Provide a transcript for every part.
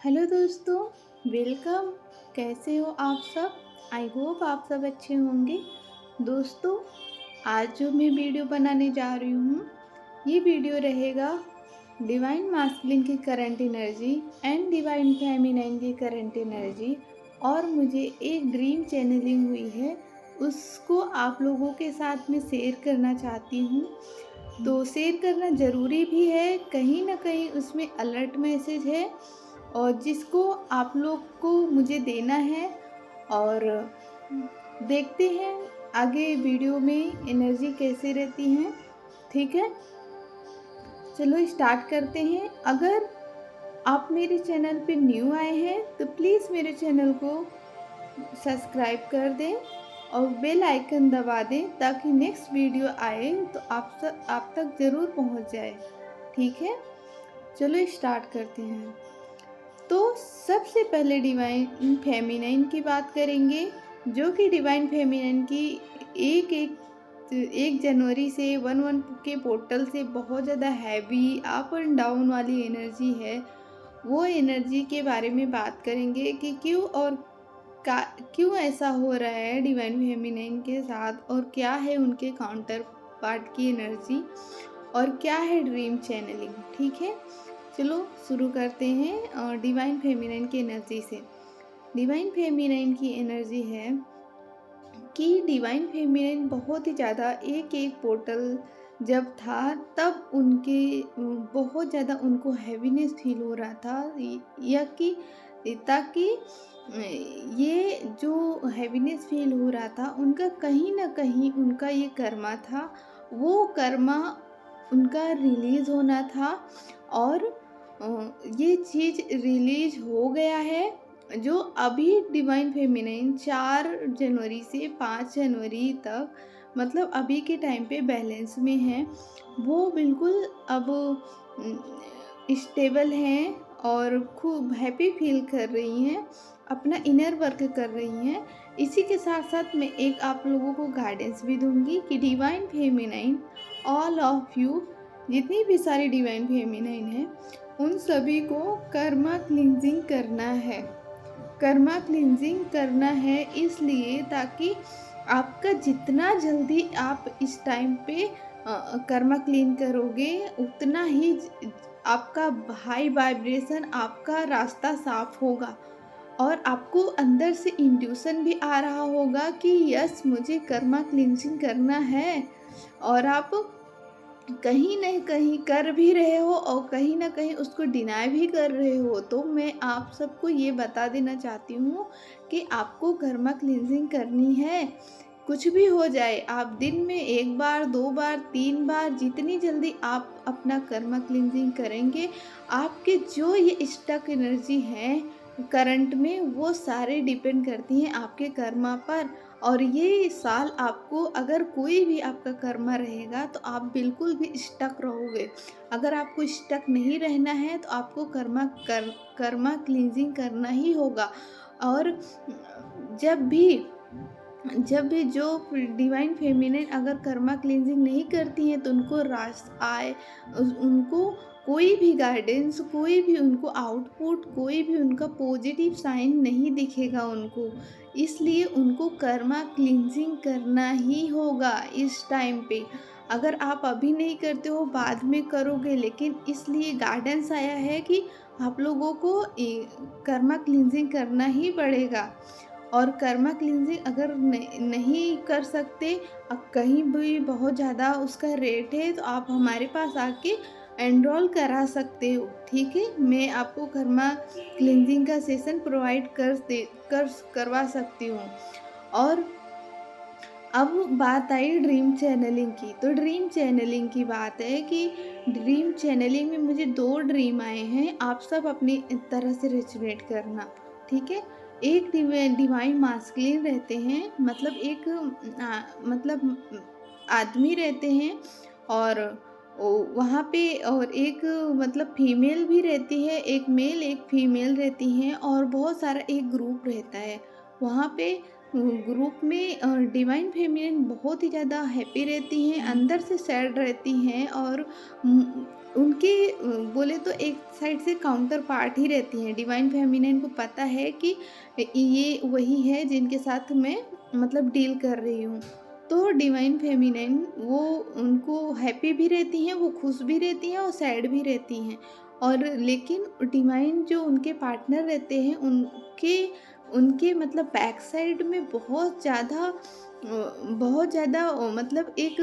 Hello दोस्तों, welcome. कैसे हो आप सब? आई होप आप सब अच्छे होंगे। दोस्तों, आज जो मैं वीडियो बनाने जा रही हूँ, ये वीडियो रहेगा डिवाइन मास्कुलिन की current energy and divine feminine की करंट एनर्जी। और मुझे एक ड्रीम चैनलिंग हुई है, उसको आप लोगों के साथ में शेयर करना चाहती हूँ। तो शेयर करना ज़रूरी भी है, कहीं ना कहीं उसमें अलर्ट मैसेज है और जिसको आप लोग को मुझे देना है। और देखते हैं आगे वीडियो में एनर्जी कैसे रहती हैं। ठीक है, चलो स्टार्ट करते हैं। अगर आप मेरे चैनल पे न्यू आए हैं तो प्लीज़ मेरे चैनल को सब्सक्राइब कर दें और बेल आइकन दबा दें ताकि नेक्स्ट वीडियो आए तो आप तक ज़रूर पहुंच जाए। ठीक है, चलो स्टार्ट करते हैं। तो सबसे पहले डिवाइन फेमिनाइन की बात करेंगे, जो कि डिवाइन फेमिनाइन की एक एक 1 जनवरी से 1 के पोर्टल से बहुत ज़्यादा हैवी अप एंड डाउन वाली एनर्जी है। वो एनर्जी के बारे में बात करेंगे कि क्यों और का क्यों ऐसा हो रहा है डिवाइन फेमिनाइन के साथ, और क्या है उनके काउंटर पार्ट की एनर्जी, और क्या है ड्रीम चैनलिंग। ठीक है, चलो शुरू करते हैं डिवाइन फेमिनाइन की एनर्जी से। डिवाइन फेमिनाइन की एनर्जी है कि डिवाइन फेमिनाइन बहुत ही ज़्यादा एक एक पोर्टल जब था तब उनके बहुत ज़्यादा उनको हैवीनेस फील हो रहा था। या कि ताकि ये जो हैवीनेस फील हो रहा था उनका कहीं ना कहीं उनका ये कर्मा था, वो कर्मा उनका रिलीज़ होना था। और ये चीज़ रिलीज हो गया है। जो अभी डिवाइन फेमिनाइन 4 जनवरी से 5 जनवरी तक, मतलब अभी के टाइम पे बैलेंस में है, वो बिल्कुल अब स्टेबल हैं और खूब हैप्पी फील कर रही हैं, अपना इनर वर्क कर रही हैं। इसी के साथ साथ मैं एक आप लोगों को गाइडेंस भी दूंगी कि divine feminine, all of you, जितनी भी सारी डिवाइन फेमिनाइन है, उन सभी को कर्मा क्लिनजिंग करना है। कर्मा क्लिनजिंग करना है इसलिए ताकि आपका जितना जल्दी आप इस टाइम पे कर्मा क्लीन करोगे उतना ही आपका हाई वाइब्रेशन, आपका रास्ता साफ होगा। और आपको अंदर से इंट्यूशन भी आ रहा होगा कि यस, मुझे कर्मा क्लिनजिंग करना है। और आप कहीं न कहीं कर भी रहे हो और कहीं न कहीं उसको डिनाई भी कर रहे हो। तो मैं आप सबको ये बता देना चाहती हूँ कि आपको कर्मा क्लींजिंग करनी है। कुछ भी हो जाए, आप दिन में 1 बार, 2 बार, 3 बार, जितनी जल्दी आप अपना कर्मा क्लींजिंग करेंगे, आपके जो ये स्टक एनर्जी है करंट में, वो सारे डिपेंड करती हैं आपके कर्मा पर। और ये साल आपको अगर कोई भी आपका कर्मा रहेगा तो आप बिल्कुल भी स्टक रहोगे। अगर आपको स्टक नहीं रहना है तो आपको कर्मा क्लींजिंग करना ही होगा। और जब भी जब भी जो डिवाइन फेमिनिन अगर कर्मा क्लींजिंग नहीं करती हैं तो उनको रास आए, उनको कोई भी गाइडेंस, कोई भी उनको आउटपुट, कोई भी उनका पॉजिटिव साइन नहीं दिखेगा उनको। इसलिए उनको कर्मा क्लींजिंग करना ही होगा इस टाइम पे। अगर आप अभी नहीं करते हो बाद में करोगे, लेकिन इसलिए गाइडेंस आया है कि आप लोगों को कर्मा क्लींजिंग करना ही पड़ेगा। और कर्मा क्लींजिंग अगर नहीं कर सकते, कहीं भी बहुत ज़्यादा उसका रेट है, तो आप हमारे पास आके एनरोल करा सकते हो। ठीक है, मैं आपको कर्मा क्लींजिंग का सेशन प्रोवाइड करवा सकती हूँ। और अब बात आई ड्रीम चैनलिंग की। तो ड्रीम चैनलिंग की बात है कि ड्रीम चैनलिंग में मुझे 2 ड्रीम आए हैं, आप सब अपनी तरह से रेजोनेट करना। ठीक है, एक डिवाइन मास्कुलिन रहते हैं, मतलब एक मतलब आदमी रहते हैं, और वहाँ पे और एक मतलब फीमेल भी रहती है, एक मेल एक फीमेल रहती हैं, और बहुत सारा एक ग्रुप रहता है वहाँ पे। ग्रुप में डिवाइन फेमिनिन बहुत ही ज़्यादा हैप्पी रहती हैं, अंदर से सैड रहती हैं और उनके बोले तो एक साइड से काउंटर पार्ट ही रहती हैं। डिवाइन फेमिनिन को पता है कि ये वही है जिनके साथ मैं मतलब डील कर रही हूँ। तो डिवाइन फेमिनिन वो उनको हैप्पी भी रहती हैं, वो खुश भी रहती हैं और सैड भी रहती हैं। और लेकिन डिवाइन जो उनके पार्टनर रहते हैं उनके उनके मतलब बैक साइड में बहुत ज़्यादा मतलब एक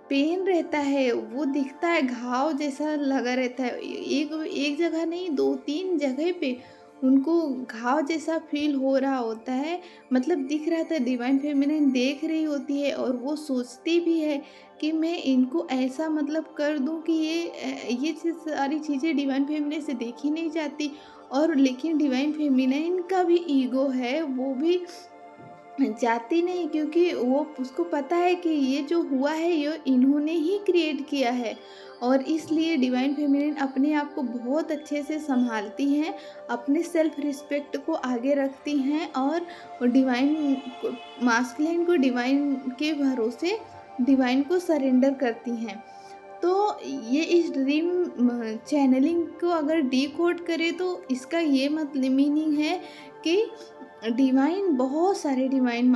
पेन रहता है, वो दिखता है, घाव जैसा लगा रहता है। एक एक जगह नहीं 2-3 जगह पे उनको घाव जैसा फ़ील हो रहा होता है। मतलब दिख रहा था, डिवाइन फेमिनिन देख रही होती है और वो सोचती भी है कि मैं इनको ऐसा मतलब कर दूँ कि ये चीज़ सारी चीज़ें डिवाइन फेमिनिन से देखी नहीं जाती। और लेकिन डिवाइन फेमिनिन का भी ईगो है, वो भी जाती नहीं, क्योंकि वो उसको पता है कि ये जो हुआ है ये इन्होंने ही क्रिएट किया है। और इसलिए डिवाइन फेमिनिन अपने आप को बहुत अच्छे से संभालती हैं, अपने सेल्फ रिस्पेक्ट को आगे रखती हैं और डिवाइन को मास्कुलिन को डिवाइन के भरोसे डिवाइन को सरेंडर करती हैं। तो ये इस ड्रीम चैनलिंग को अगर डिकोड करें तो इसका ये मतलब मीनिंग है कि डिवाइन बहुत सारे डिवाइन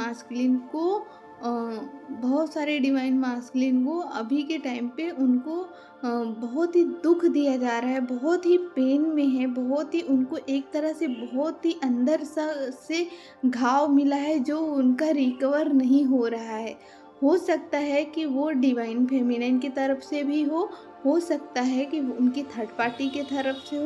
मास्कुलिन को अभी के टाइम पे उनको बहुत ही दुख दिया जा रहा है, बहुत ही पेन में है, बहुत ही उनको एक तरह से बहुत ही अंदर से घाव मिला है जो उनका रिकवर नहीं हो रहा है। हो सकता है कि वो डिवाइन फेमिनिन की तरफ से भी हो सकता है कि वो उनकी थर्ड पार्टी की तरफ से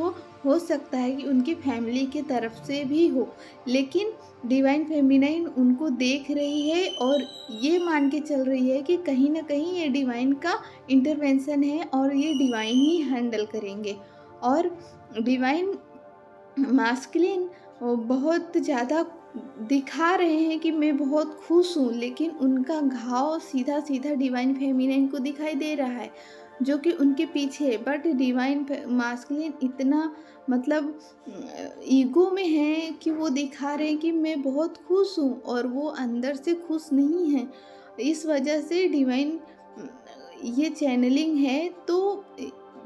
हो सकता है कि उनकी फैमिली की तरफ से भी हो। लेकिन डिवाइन फेमिनिन उनको देख रही है और ये मान के चल रही है कि कहीं न कहीं ये डिवाइन का इंटरवेंशन है और ये डिवाइन ही हैंडल करेंगे। और डिवाइन मास्कुलिन बहुत ज़्यादा दिखा रहे हैं कि मैं बहुत खुश हूँ, लेकिन उनका घाव सीधा-सीधा डिवाइन फेमिनिन को दिखाई दे रहा है, जो कि उनके पीछे है। बट डिवाइन मास्कुलिन इतना मतलब ईगो में है कि वो दिखा रहे हैं कि मैं बहुत खुश हूँ और वो अंदर से खुश नहीं हैं। इस वजह से डिवाइन ये चैनलिंग है। तो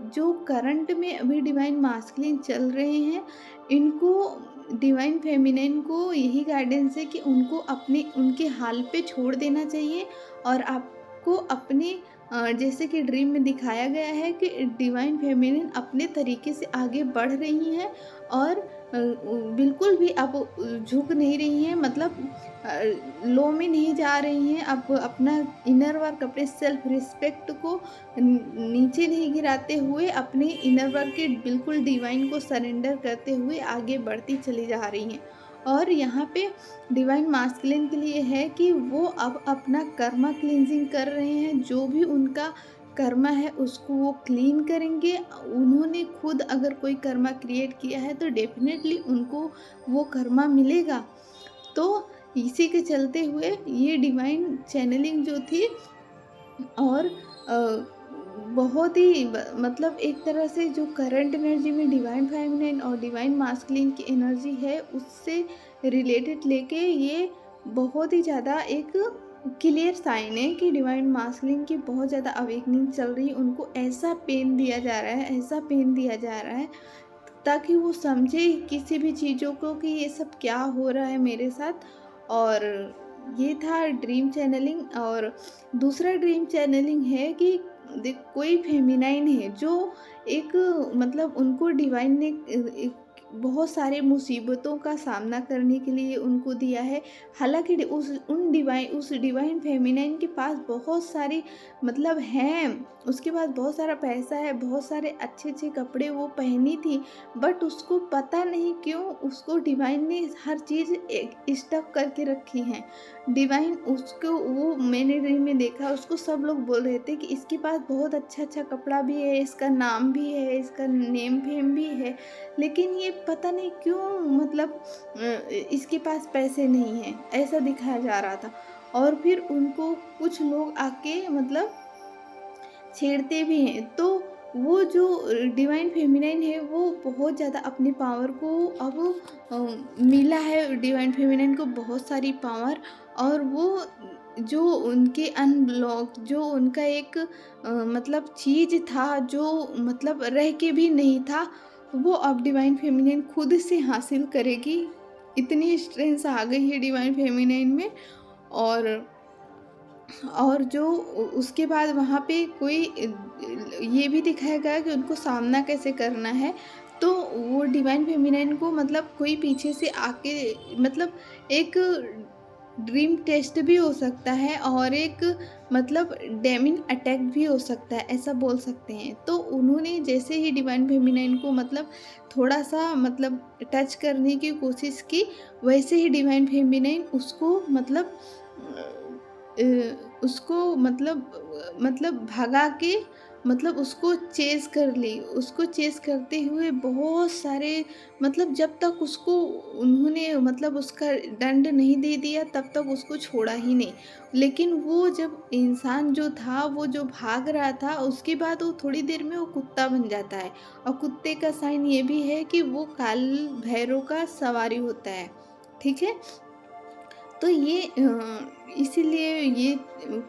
जो करंट में अभी डिवाइन मास्कुलिन चल रहे हैं, इनको डिवाइन फेमिनिन को यही गाइडेंस है कि उनको अपने उनके हाल पे छोड़ देना चाहिए और आपको अपने जैसे कि ड्रीम में दिखाया गया है कि डिवाइन फेमिनिन अपने तरीके से आगे बढ़ रही हैं और बिल्कुल भी अब झुक नहीं रही हैं, मतलब लो में नहीं जा रही हैं। अब अपना इनर वर्क, अपने सेल्फ रिस्पेक्ट को नीचे नहीं गिराते हुए अपने इनर वर्क के बिल्कुल डिवाइन को सरेंडर करते हुए आगे बढ़ती चली जा रही हैं। और यहाँ पे डिवाइन मास्कुलिन के लिए है कि वो अब अपना कर्मा क्लींजिंग कर रहे हैं, जो भी उनका कर्मा है उसको वो क्लीन करेंगे। उन्होंने खुद अगर कोई कर्मा क्रिएट किया है तो डेफ़िनेटली उनको वो कर्मा मिलेगा। तो इसी के चलते हुए ये डिवाइन चैनलिंग जो थी और बहुत ही मतलब एक तरह से जो करंट एनर्जी में डिवाइन फेमिनिन और डिवाइन मास्कुलिन की एनर्जी है उससे रिलेटेड लेके ये बहुत ही ज़्यादा एक क्लियर साइन है कि डिवाइन मास्कुलिन की बहुत ज़्यादा अवेकनिंग चल रही है। उनको ऐसा पेन दिया जा रहा है, ऐसा पेन दिया जा रहा है ताकि वो समझे किसी भी चीज़ों को कि ये सब क्या हो रहा है मेरे साथ। और ये था ड्रीम चैनलिंग। और दूसरा ड्रीम चैनलिंग है कि देख कोई फेमिनाइन है जो एक मतलब उनको डिवाइन ने एक बहुत सारे मुसीबतों का सामना करने के लिए उनको दिया है। हालाँकि उस डिवाइन फेमिनाइन के पास बहुत सारी मतलब हैं, उसके पास बहुत सारा पैसा है, बहुत सारे अच्छे-अच्छे कपड़े वो पहनी थी, बट उसको पता नहीं क्यों उसको डिवाइन ने हर चीज़ एक स्टक करके रखी हैं। डिवाइन उसको वो मैंने रील में देखा, उसको सब लोग बोल रहे थे कि इसके पास बहुत अच्छा-अच्छा कपड़ा भी है, इसका नाम भी है, इसका नेम फेम भी है, लेकिन ये पता नहीं क्यों मतलब इसके पास पैसे नहीं हैं, ऐसा दिखाया जा रहा था। और फिर उनको कुछ लोग आके मतलब छेड़ते भी हैं। तो वो जो डिवाइन फेमिनाइन है वो बहुत ज़्यादा अपनी पावर को अब मिला है डिवाइन फेमिनाइन को बहुत सारी पावर। और वो जो उनके अनब्लॉक जो उनका एक मतलब चीज़ था जो मतलब रह के भी नहीं था, वो अब डिवाइन फेमिनाइन खुद से हासिल करेगी। इतनी स्ट्रेंथ आ गई है डिवाइन फेमिनाइन में। और जो उसके बाद वहाँ पे कोई ये भी दिखाया गया कि उनको सामना कैसे करना है। तो वो डिवाइन फेमिनाइन को मतलब कोई पीछे से आके मतलब एक ड्रीम टेस्ट भी हो सकता है और एक मतलब डेमन अटैक भी हो सकता है, ऐसा बोल सकते हैं। तो उन्होंने जैसे ही डिवाइन फेमिनाइन को मतलब थोड़ा-सा मतलब टच करने की कोशिश की, वैसे ही डिवाइन फेमिनाइन उसको मतलब उसको मतलब भगा के मतलब उसको चेज़ कर ली। उसको चेज़ करते हुए बहुत सारे मतलब जब तक उसको उन्होंने मतलब उसका दंड नहीं दे दिया तब तक उसको छोड़ा ही नहीं। लेकिन वो जब इंसान जो था वो जो भाग रहा था उसके बाद वो थोड़ी देर में वो कुत्ता बन जाता है। और कुत्ते का साइन ये भी है कि वो काल भैरव का सवारी होता है। ठीक है? तो ये इसीलिए ये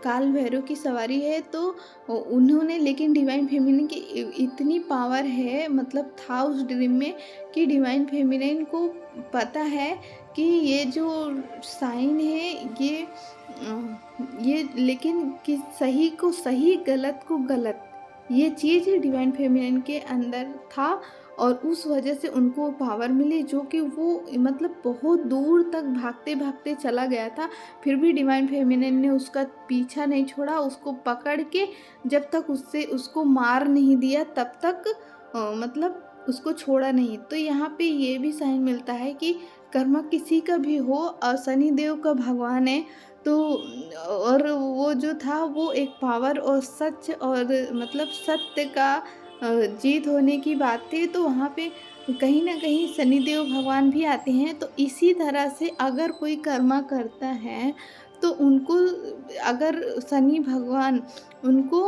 काल भैरव की सवारी है। तो उन्होंने लेकिन डिवाइन फेमिनिन की इतनी पावर है मतलब था उस ड्रीम में कि डिवाइन फेमिनिन को पता है कि ये जो साइन है ये लेकिन कि सही को सही गलत को गलत, ये चीज़ डिवाइन फेमिनिन के अंदर था। और उस वजह से उनको पावर मिली जो कि वो मतलब बहुत दूर तक भागते-भागते चला गया था। फिर भी डिवाइन फेमिनिन ने उसका पीछा नहीं छोड़ा, उसको पकड़ के जब तक उससे उसको मार नहीं दिया तब तक मतलब उसको छोड़ा नहीं। तो यहाँ पे ये भी साइन मिलता है कि कर्म किसी का भी हो शनि देव का भगवान है। तो और वो जो था वो एक पावर और सच और मतलब सत्य का जीत होने की बात थी। तो वहाँ पे कहीं न कहीं शनिदेव भगवान भी आते हैं। तो इसी तरह से अगर कोई कर्मा करता है तो उनको अगर शनि भगवान उनको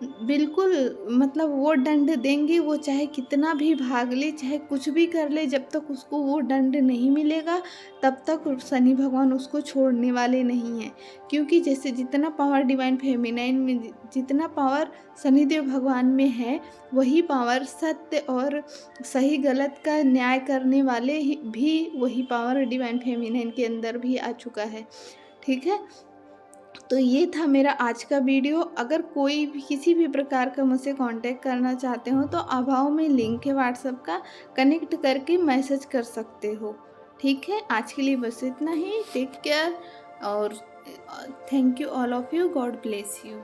बिल्कुल मतलब वो दंड देंगे, वो चाहे कितना भी भाग ले, चाहे कुछ भी कर ले, जब तक उसको वो दंड नहीं मिलेगा तब तक शनि भगवान उसको छोड़ने वाले नहीं हैं। क्योंकि जैसे जितना पावर डिवाइन फेमिनाइन में जितना पावर शनिदेव भगवान में है, वही पावर सत्य और सही गलत का न्याय करने वाले ही भी वही पावर डिवाइन फेमिनाइन के अंदर भी आ चुका है। ठीक है? तो ये था मेरा आज का वीडियो। अगर कोई भी किसी भी प्रकार का मुझसे कांटेक्ट करना चाहते हो तो अभाव में लिंक है व्हाट्सएप का, कनेक्ट करके मैसेज कर सकते हो। ठीक है? आज के लिए बस इतना ही। टेक केयर और thank you all of you. God bless you.